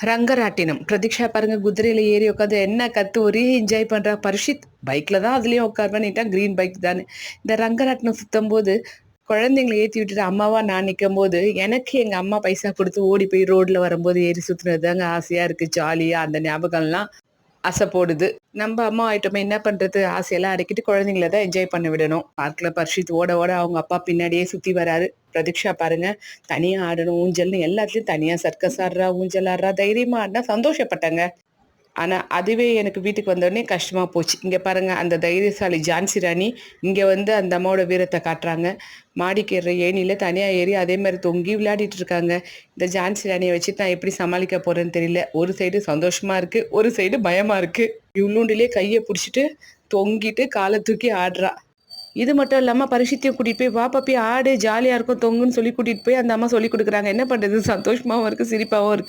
ரங்கராட்டினம். பிரதீக்ஷா பாருங்க குதிரையில ஏறி உட்காந்து என்ன கத்து ஒரே என்ஜாய் பண்றா. பர்ஷித் பைக்ல தான் அதுலயும் உட்காருவேன்னுட்டான். கிரீன் பைக் தானே. இந்த ரங்கராட்டினம் சுத்தும்போது குழந்தைங்கள ஏத்தி விட்டுட்டு அம்மாவா நான் நிக்கும்போது, எனக்கு எங்க அம்மா பைசா குடுத்து ஓடி போய் ரோட்ல வரும்போது ஏறி சுத்துனது தாங்க ஆசையா இருக்கு. ஜாலியா அந்த ஞாபகம்லாம் ஆசை போடுது. நம்ம அம்மா ஆயிட்டோமே என்ன பண்றது? ஆசையெல்லாம் அடக்கிட்டு குழந்தைங்கள தான் என்ஜாய் பண்ண விடணும். பார்க்ல பர்ஷித் ஓட ஓட அவங்க அப்பா பின்னாடியே சுத்தி வராரு. பிரதீக்ஷா பாருங்க தனியா ஆடணும் ஊஞ்சல்னு எல்லாத்துலயும் தனியா சர்க்கஸ் ஆடுறா, ஊஞ்சல் ஆடுறா, தைரியமா ஆடுனா சந்தோஷப்பட்டேங்க. ஆனா, அதுவே எனக்கு வீட்டுக்கு வந்தோனே கஷ்டமா போச்சு. இங்க பாருங்க அந்த தைரியசாலி ஜான்சி ராணி, இங்க வந்து அந்த அம்மாவோட வீரத்த காட்டுறாங்க. மாடிக்கு ஏறுற ஏணியில தனியா ஏறி அதே மாரி தொங்கி விளையாடிட்டு இருக்காங்க. இந்த ஜான்சி ராணிய வச்சுட்டு நான் எப்படி சமாளிக்க போறேன்னு தெரியல. ஒரு சைடு சந்தோஷமா இருக்கு, ஒரு சைடு பயமா இருக்கு. இவ்ளூண்டுலயே கைய புடிச்சுட்டு, தொங்கிட்டு கால தூக்கி ஆடுறா. இது மட்டும் இல்லாம பரிசுத்தையும் கூட்டிட்டு போய், "வா பப்பி ஆடு, ஜாலியா இருக்கும் தொங்குன்னு" சொல்லி கூட்டிட்டு போய் அந்த அம்மா சொல்லிக் குடுக்குறாங்க. என்ன பண்றது? சந்தோஷமாவும் இருக்கு, சிரிப்பாவும் இருக்கு.